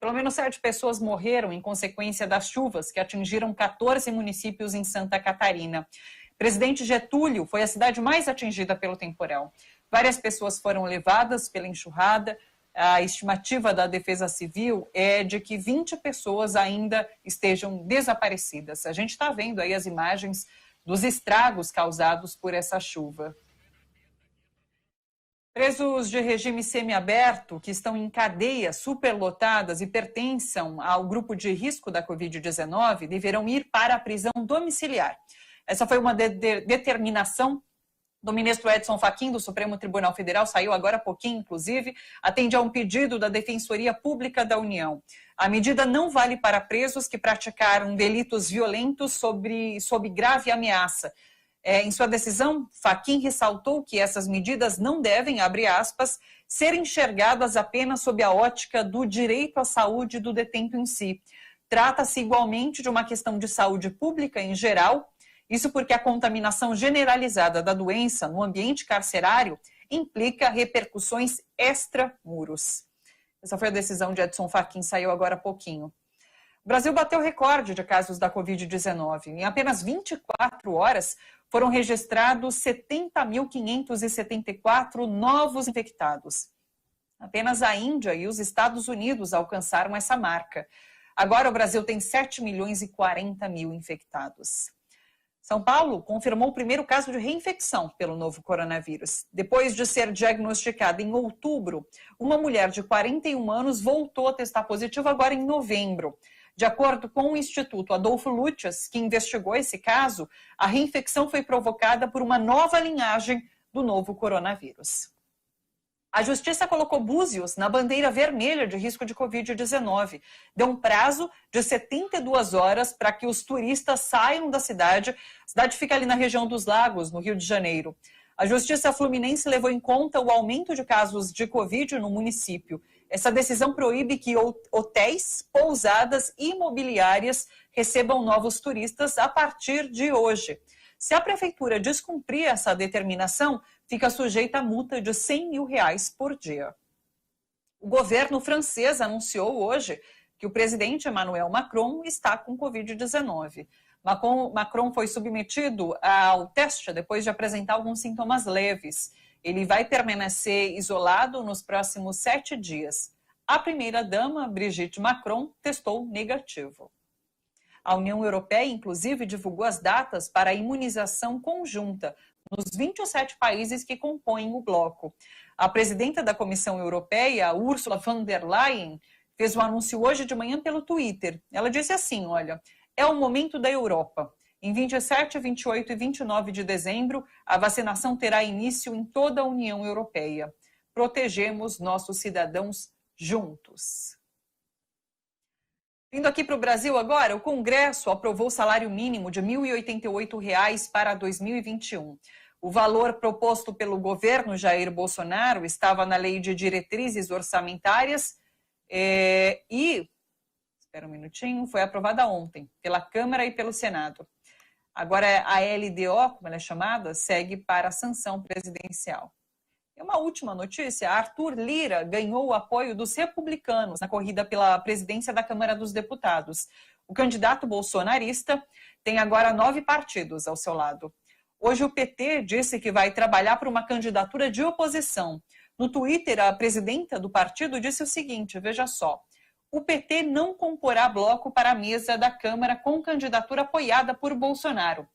Pelo menos 7 pessoas morreram em consequência das chuvas que atingiram 14 municípios em Santa Catarina. Presidente Getúlio foi a cidade mais atingida pelo temporal. Várias pessoas foram levadas pela enxurrada. A estimativa da Defesa Civil é de que 20 pessoas ainda estejam desaparecidas. A gente está vendo aí as imagens dos estragos causados por essa chuva. Presos de regime semiaberto que estão em cadeias superlotadas e pertençam ao grupo de risco da Covid-19 deverão ir para a prisão domiciliar. Essa foi uma determinação do ministro Edson Fachin, do Supremo Tribunal Federal, saiu agora há pouquinho, inclusive, atende a um pedido da Defensoria Pública da União. A medida não vale para presos que praticaram delitos violentos sob grave ameaça. Em sua decisão, Fachin ressaltou que essas medidas não devem, abre aspas, ser enxergadas apenas sob a ótica do direito à saúde do detento em si. Trata-se igualmente de uma questão de saúde pública em geral. Isso porque a contaminação generalizada da doença no ambiente carcerário implica repercussões extramuros. Essa foi a decisão de Edson Fachin, saiu agora há pouquinho. O Brasil bateu recorde de casos da Covid-19. Em apenas 24 horas, foram registrados 70.574 novos infectados. Apenas a Índia e os Estados Unidos alcançaram essa marca. Agora o Brasil tem 7.040.000 infectados. São Paulo confirmou o primeiro caso de reinfecção pelo novo coronavírus. Depois de ser diagnosticada em outubro, uma mulher de 41 anos voltou a testar positivo agora em novembro. De acordo com o Instituto Adolfo Lutjas, que investigou esse caso, a reinfecção foi provocada por uma nova linhagem do novo coronavírus. A Justiça colocou Búzios na bandeira vermelha de risco de Covid-19. Deu um prazo de 72 horas para que os turistas saiam da cidade. A cidade fica ali na região dos Lagos, no Rio de Janeiro. A Justiça Fluminense levou em conta o aumento de casos de Covid no município. Essa decisão proíbe que hotéis, pousadas e imobiliárias recebam novos turistas a partir de hoje. Se a prefeitura descumprir essa determinação, fica sujeita a multa de R$100 mil por dia. O governo francês anunciou hoje que o presidente Emmanuel Macron está com Covid-19. Macron foi submetido ao teste depois de apresentar alguns sintomas leves. Ele vai permanecer isolado nos próximos 7 dias. A primeira-dama, Brigitte Macron, testou negativo. A União Europeia, inclusive, divulgou as datas para a imunização conjunta nos 27 países que compõem o bloco. A presidenta da Comissão Europeia, Ursula von der Leyen, fez o anúncio hoje de manhã pelo Twitter. Ela disse assim, olha, é o momento da Europa. Em 27, 28 e 29 de dezembro, a vacinação terá início em toda a União Europeia. Protegemos nossos cidadãos juntos. Vindo aqui para o Brasil agora, o Congresso aprovou o salário mínimo de R$ 1.088 para 2021. O valor proposto pelo governo Jair Bolsonaro estava na Lei de Diretrizes Orçamentárias espera um minutinho, foi aprovada ontem pela Câmara e pelo Senado. Agora a LDO, como ela é chamada, segue para a sanção presidencial. E uma última notícia, Arthur Lira ganhou o apoio dos republicanos na corrida pela presidência da Câmara dos Deputados. O candidato bolsonarista tem agora 9 partidos ao seu lado. Hoje o PT disse que vai trabalhar por uma candidatura de oposição. No Twitter, a presidenta do partido disse o seguinte, veja só, o PT não comporá bloco para a mesa da Câmara com candidatura apoiada por Bolsonaro.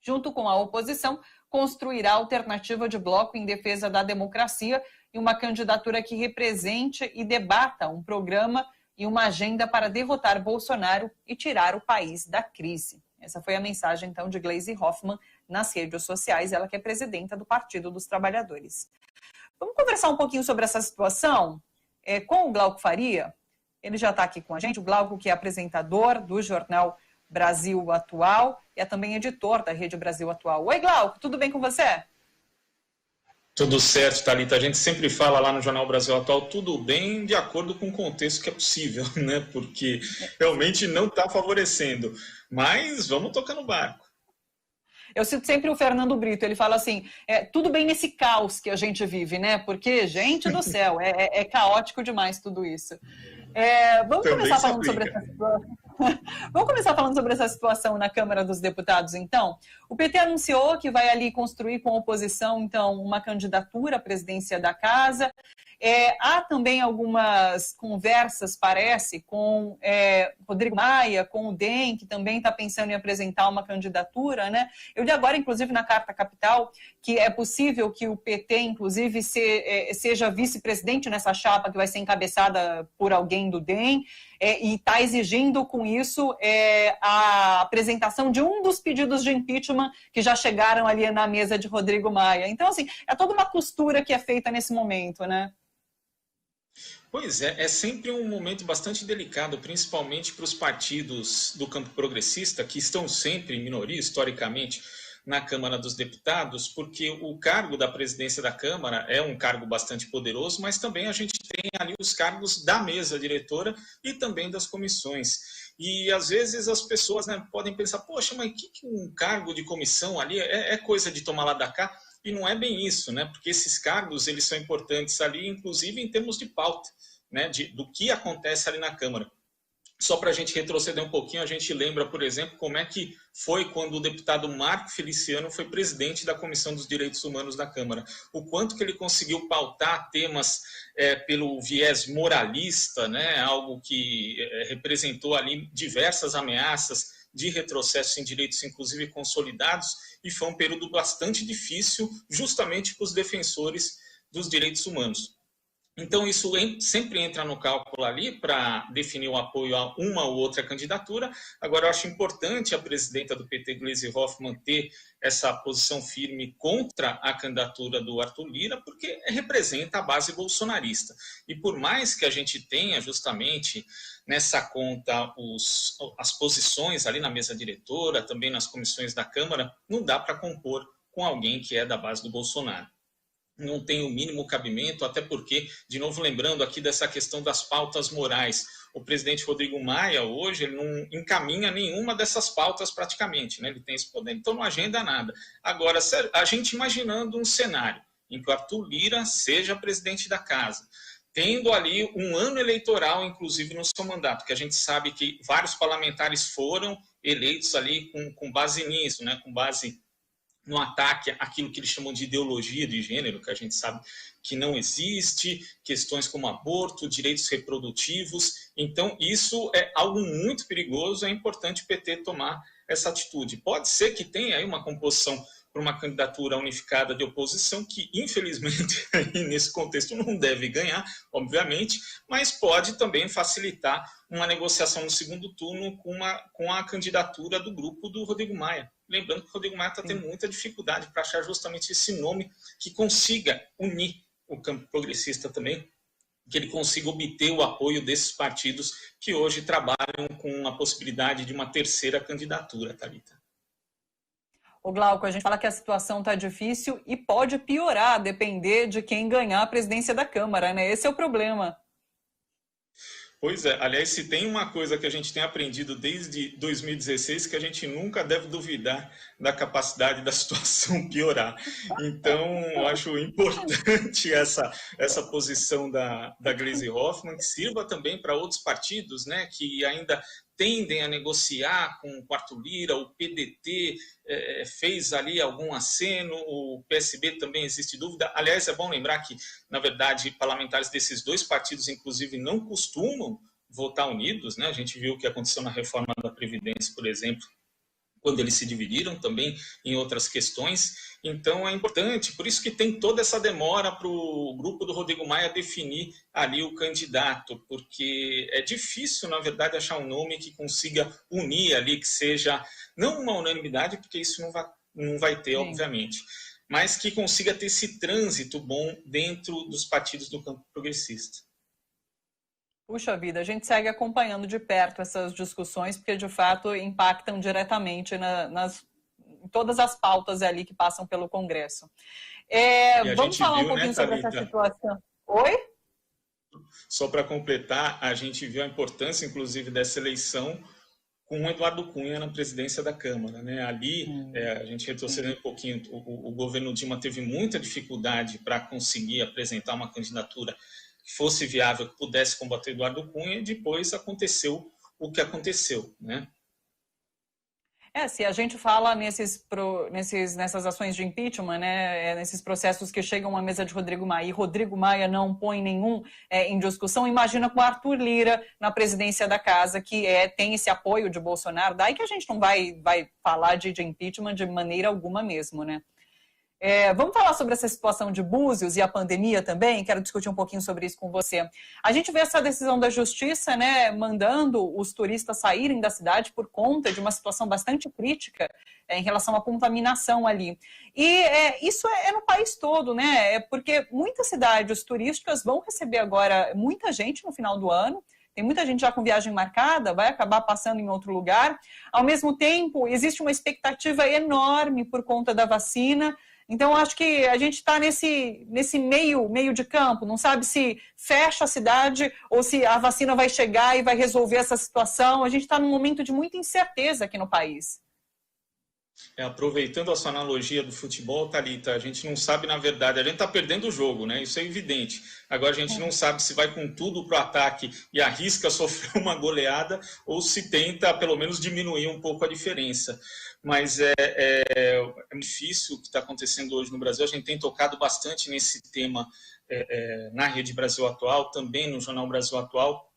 Junto com a oposição, construirá alternativa de bloco em defesa da democracia e uma candidatura que represente e debata um programa e uma agenda para derrotar Bolsonaro e tirar o país da crise. Essa foi a mensagem, então, de Gleisi Hoffmann nas redes sociais, ela que é presidenta do Partido dos Trabalhadores. Vamos conversar um pouquinho sobre essa situação com o Glauco Faria. Ele já está aqui com a gente, o Glauco, que é apresentador do jornal Brasil Atual e é também editor da Rede Brasil Atual. Oi, Glauco, tudo bem com você? Tudo certo, Thalita. A gente sempre fala lá no Jornal Brasil Atual, tudo bem de acordo com o contexto que é possível, né? Porque realmente não está favorecendo. Mas vamos tocar no barco. Eu cito sempre o Fernando Brito, ele fala assim, tudo bem nesse caos que a gente vive, né? Porque, gente do céu, é caótico demais tudo isso. Vamos começar falando sobre essa situação. Vamos começar falando sobre essa situação na Câmara dos Deputados, então. O PT anunciou que vai ali construir com a oposição, então, uma candidatura à presidência da Casa. Há também algumas conversas, parece, com Rodrigo Maia, com o DEM, que também está pensando em apresentar uma candidatura, né? Eu li agora, inclusive, na Carta Capital, que é possível que o PT, inclusive, seja vice-presidente nessa chapa que vai ser encabeçada por alguém do DEM, e está exigindo com isso a apresentação de um dos pedidos de impeachment que já chegaram ali na mesa de Rodrigo Maia. Então, assim, é toda uma costura que é feita nesse momento, né? Pois é sempre um momento bastante delicado, principalmente para os partidos do campo progressista, que estão sempre em minoria, historicamente, na Câmara dos Deputados, porque o cargo da presidência da Câmara é um cargo bastante poderoso, mas também a gente tem ali os cargos da mesa diretora e também das comissões. E às vezes as pessoas, né, podem pensar, poxa, mas que um cargo de comissão ali é coisa de tomar lá da cá? E não é bem isso, né? Porque esses cargos eles são importantes ali, inclusive em termos de pauta, né, do que acontece ali na Câmara. Só para a gente retroceder um pouquinho, a gente lembra, por exemplo, como é que foi quando o deputado Marco Feliciano foi presidente da Comissão dos Direitos Humanos da Câmara. O quanto que ele conseguiu pautar temas pelo viés moralista, né, algo que representou ali diversas ameaças de retrocesso em direitos, inclusive consolidados, e foi um período bastante difícil, justamente para os defensores dos direitos humanos. Então, isso sempre entra no cálculo ali para definir o apoio a uma ou outra candidatura. Agora, eu acho importante a presidenta do PT, Gleisi Hoffmann, ter essa posição firme contra a candidatura do Arthur Lira, porque representa a base bolsonarista. E por mais que a gente tenha justamente nessa conta as posições ali na mesa diretora, também nas comissões da Câmara, não dá para compor com alguém que é da base do Bolsonaro. Não tem o mínimo cabimento, até porque, de novo lembrando aqui dessa questão das pautas morais, o presidente Rodrigo Maia hoje ele não encaminha nenhuma dessas pautas praticamente, né? Ele tem esse poder, então não agenda nada. Agora, a gente imaginando um cenário em que o Arthur Lira seja presidente da Casa, tendo ali um ano eleitoral, inclusive no seu mandato, que a gente sabe que vários parlamentares foram eleitos ali com base nisso, né? Com base no ataque àquilo que eles chamam de ideologia de gênero, que a gente sabe que não existe, questões como aborto, direitos reprodutivos. Então, isso é algo muito perigoso, é importante o PT tomar essa atitude. Pode ser que tenha aí uma composição para uma candidatura unificada de oposição, que, infelizmente, nesse contexto não deve ganhar, obviamente, mas pode também facilitar uma negociação no segundo turno com a candidatura do grupo do Rodrigo Maia. Lembrando que o Rodrigo Maia está tendo muita dificuldade para achar justamente esse nome que consiga unir o campo progressista também, que ele consiga obter o apoio desses partidos que hoje trabalham com a possibilidade de uma terceira candidatura, Thalita. Ô Glauco, a gente fala que a situação está difícil e pode piorar, depender de quem ganhar a presidência da Câmara, né? Esse é o problema. Pois é, aliás, se tem uma coisa que a gente tem aprendido desde 2016, que a gente nunca deve duvidar da capacidade da situação piorar. Então, eu acho importante essa posição da Gleisi Hoffmann, que sirva também para outros partidos, né, que ainda tendem a negociar com o Arthur Lira, o PDT fez ali algum aceno, o PSB também existe dúvida. Aliás, é bom lembrar que, na verdade, parlamentares desses dois partidos, inclusive, não costumam votar unidos, né? A gente viu o que aconteceu na reforma da Previdência, por exemplo, quando eles se dividiram também em outras questões. Então, é importante, por isso que tem toda essa demora para o grupo do Rodrigo Maia definir ali o candidato, porque é difícil, na verdade, achar um nome que consiga unir ali, que seja, não uma unanimidade, porque isso não vai ter, obviamente, mas que consiga ter esse trânsito bom dentro dos partidos do campo progressista. Puxa vida, a gente segue acompanhando de perto essas discussões, porque de fato impactam diretamente em todas as pautas ali que passam pelo Congresso. Vamos falar um pouquinho sobre essa situação. Oi? Só para completar, a gente viu a importância, inclusive, dessa eleição com o Eduardo Cunha na presidência da Câmara, né? Ali, a gente retrocedendo um pouquinho, o governo Dilma teve muita dificuldade para conseguir apresentar uma candidatura que fosse viável, que pudesse combater Eduardo Cunha, e depois aconteceu o que aconteceu, né? Se a gente fala nessas ações de impeachment, né, nesses processos que chegam à mesa de Rodrigo Maia, e Rodrigo Maia não põe nenhum em discussão, imagina com Arthur Lira na presidência da casa, que tem esse apoio de Bolsonaro, daí que a gente não vai falar de impeachment de maneira alguma mesmo, né? Vamos falar sobre essa situação de Búzios e a pandemia também? Quero discutir um pouquinho sobre isso com você. A gente vê essa decisão da Justiça, né, mandando os turistas saírem da cidade por conta de uma situação bastante crítica em relação à contaminação ali. E isso é no país todo, né? Porque muitas cidades turísticas vão receber agora muita gente no final do ano. Tem muita gente já com viagem marcada, vai acabar passando em outro lugar. Ao mesmo tempo, existe uma expectativa enorme por conta da vacina. Então, acho que a gente está nesse meio de campo, não sabe se fecha a cidade ou se a vacina vai chegar e vai resolver essa situação. A gente está num momento de muita incerteza aqui no país. Aproveitando a sua analogia do futebol, Thalita, a gente não sabe, na verdade, a gente está perdendo o jogo, né? Isso é evidente. Agora a gente não sabe se vai com tudo para o ataque e arrisca sofrer uma goleada ou se tenta, pelo menos, diminuir um pouco a diferença. Mas é difícil o que está acontecendo hoje no Brasil. A gente tem tocado bastante nesse tema na Rede Brasil Atual, também no Jornal Brasil Atual,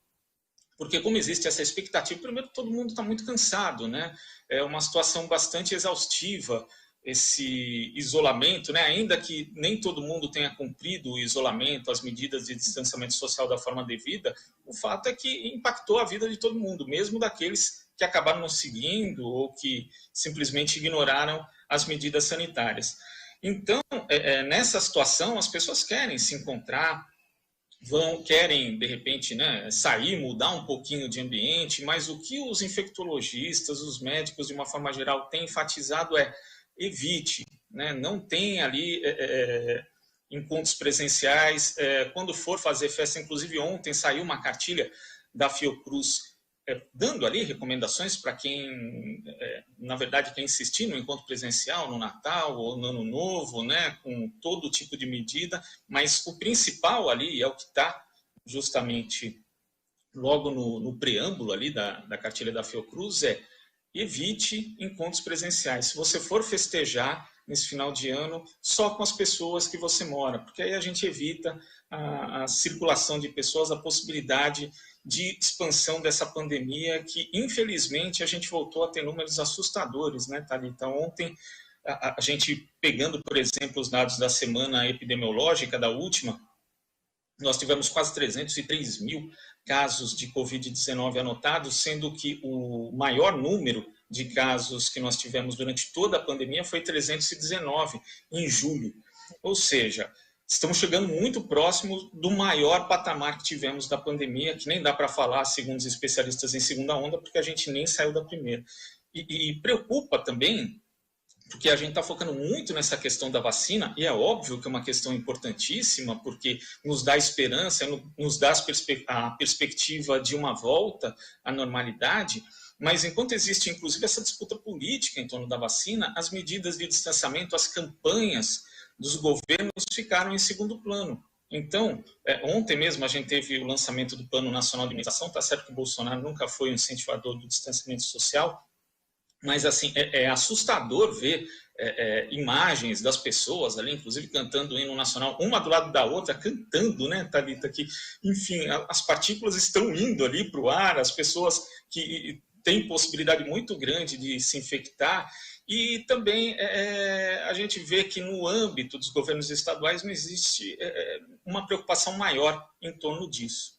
porque como existe essa expectativa, primeiro todo mundo está muito cansado, né? É uma situação bastante exaustiva esse isolamento, né? Ainda que nem todo mundo tenha cumprido o isolamento, as medidas de distanciamento social da forma devida, o fato é que impactou a vida de todo mundo, mesmo daqueles que acabaram não seguindo ou que simplesmente ignoraram as medidas sanitárias. Então, nessa situação, as pessoas querem se encontrar, querem, de repente, né, sair, mudar um pouquinho de ambiente, mas o que os infectologistas, os médicos, de uma forma geral, têm enfatizado evite, né, não tem ali encontros presenciais, quando for fazer festa, inclusive ontem saiu uma cartilha da Fiocruz dando ali recomendações para quem, na verdade, quer insistir no encontro presencial, no Natal ou no Ano Novo, né, com todo tipo de medida, mas o principal ali é o que está justamente logo no preâmbulo ali da cartilha da Fiocruz, evite encontros presenciais. Se você for festejar nesse final de ano, só com as pessoas que você mora, porque aí a gente evita a circulação de pessoas, a possibilidade de expansão dessa pandemia que, infelizmente, a gente voltou a ter números assustadores, né, Thalita? Ontem, a gente pegando, por exemplo, os dados da semana epidemiológica, da última, nós tivemos quase 303 mil casos de Covid-19 anotados, sendo que o maior número de casos que nós tivemos durante toda a pandemia foi 319 em julho. Ou seja, estamos chegando muito próximo do maior patamar que tivemos da pandemia, que nem dá para falar, segundo os especialistas, em segunda onda, porque a gente nem saiu da primeira. E preocupa também, porque a gente está focando muito nessa questão da vacina, e é óbvio que é uma questão importantíssima, porque nos dá esperança, nos dá a perspectiva de uma volta à normalidade, mas enquanto existe, inclusive, essa disputa política em torno da vacina, as medidas de distanciamento, as campanhas dos governos ficaram em segundo plano. Então, ontem mesmo a gente teve o lançamento do Plano Nacional de Imunização, está certo que o Bolsonaro nunca foi um incentivador do distanciamento social, mas assim, é assustador ver imagens das pessoas ali, inclusive cantando o hino nacional, uma do lado da outra, cantando, né, Thalita, que, enfim, as partículas estão indo ali para o ar, as pessoas que têm possibilidade muito grande de se infectar. E também a gente vê que no âmbito dos governos estaduais não existe uma preocupação maior em torno disso.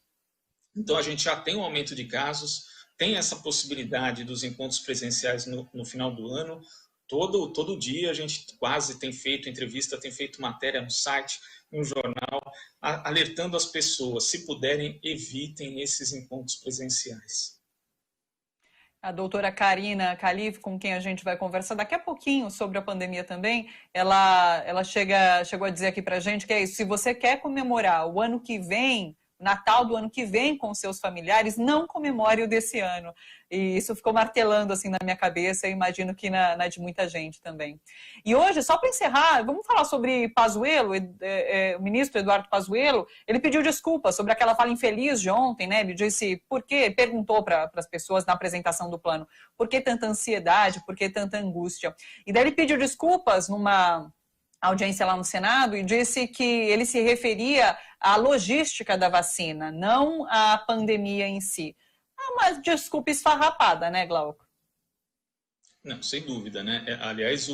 Então a gente já tem um aumento de casos, tem essa possibilidade dos encontros presenciais no final do ano. Todo dia a gente quase tem feito entrevista, tem feito matéria no site, no jornal, alertando as pessoas, se puderem, evitem esses encontros presenciais. A doutora Karina Calife, com quem a gente vai conversar daqui a pouquinho sobre a pandemia também, ela chegou a dizer aqui para a gente que é isso, se você quer comemorar o ano que vem Natal do ano que vem com seus familiares, não comemore o desse ano. E isso ficou martelando assim na minha cabeça, e imagino que na de muita gente também. E hoje, só para encerrar, vamos falar sobre Pazuello, o ministro Eduardo Pazuello. Ele pediu desculpas sobre aquela fala infeliz de ontem, né? Ele disse perguntou para as pessoas na apresentação do plano, por que tanta ansiedade, por que tanta angústia? E daí ele pediu desculpas numa audiência lá no Senado e disse que ele se referia à logística da vacina, não à pandemia em si. Uma desculpa esfarrapada, né, Glauco? Não, sem dúvida, né? Aliás,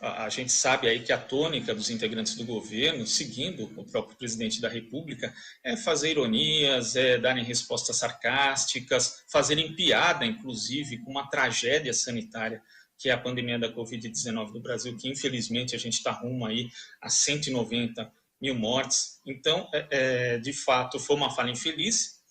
a gente sabe aí que a tônica dos integrantes do governo, seguindo o próprio presidente da República, é fazer ironias, darem respostas sarcásticas, fazerem piada, inclusive, com uma tragédia sanitária, que é a pandemia da Covid-19 no Brasil, que infelizmente a gente está rumo aí a 190 mil mortes. Então, de fato, foi uma fala infeliz,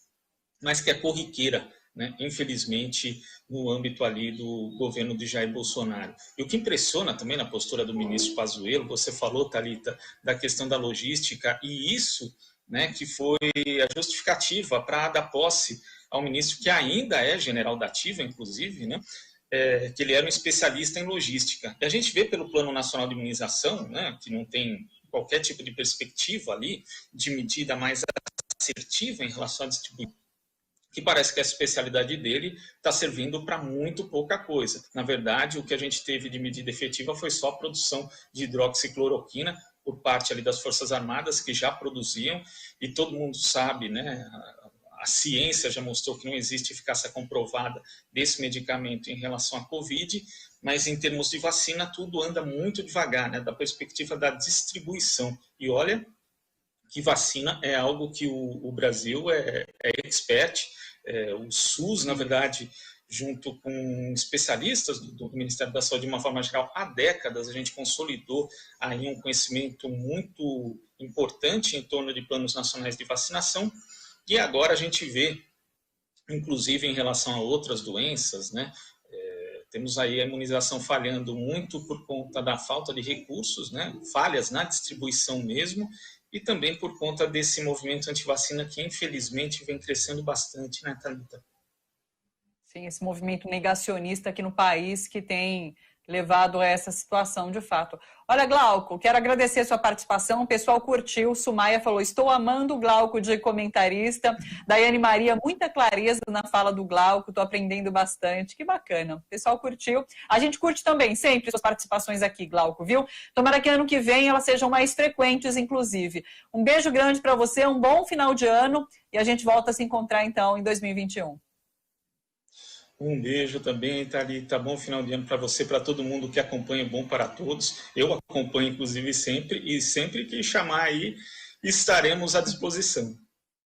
mas que é corriqueira, né? Infelizmente, no âmbito ali do governo de Jair Bolsonaro. E o que impressiona também na postura do ministro Pazuello, você falou, Thalita, da questão da logística, e isso, né, que foi a justificativa para dar posse ao ministro, que ainda é general da ativa, inclusive, né? Que ele era um especialista em logística. E a gente vê pelo Plano Nacional de Imunização, né, que não tem qualquer tipo de perspectiva ali, de medida mais assertiva em relação à distribuição, que parece que a especialidade dele está servindo para muito pouca coisa. Na verdade, o que a gente teve de medida efetiva foi só a produção de hidroxicloroquina por parte ali das Forças Armadas, que já produziam, e todo mundo sabe, né, a ciência já mostrou que não existe eficácia comprovada desse medicamento em relação à Covid, mas em termos de vacina tudo anda muito devagar, né, da perspectiva da distribuição. E olha que vacina é algo que o Brasil é expert, o SUS, na verdade, junto com especialistas do Ministério da Saúde, de uma forma geral, há décadas a gente consolidou aí um conhecimento muito importante em torno de planos nacionais de vacinação. E agora a gente vê, inclusive em relação a outras doenças, né, temos aí a imunização falhando muito por conta da falta de recursos, né, falhas na distribuição mesmo, e também por conta desse movimento antivacina que infelizmente vem crescendo bastante, né, Thalita? Sim, esse movimento negacionista aqui no país que tem levado a essa situação, de fato. Olha, Glauco, quero agradecer a sua participação, o pessoal curtiu, Sumaia falou, estou amando o Glauco de comentarista, Daiane Maria, muita clareza na fala do Glauco, estou aprendendo bastante, que bacana, o pessoal curtiu. A gente curte também sempre suas participações aqui, Glauco, viu? Tomara que ano que vem elas sejam mais frequentes, inclusive. Um beijo grande para você, um bom final de ano, e a gente volta a se encontrar, então, em 2021. Um beijo também, Thalita. Bom final de ano para você, para todo mundo que acompanha Bom para Todos. Eu acompanho, inclusive, sempre, e sempre que chamar aí, estaremos à disposição.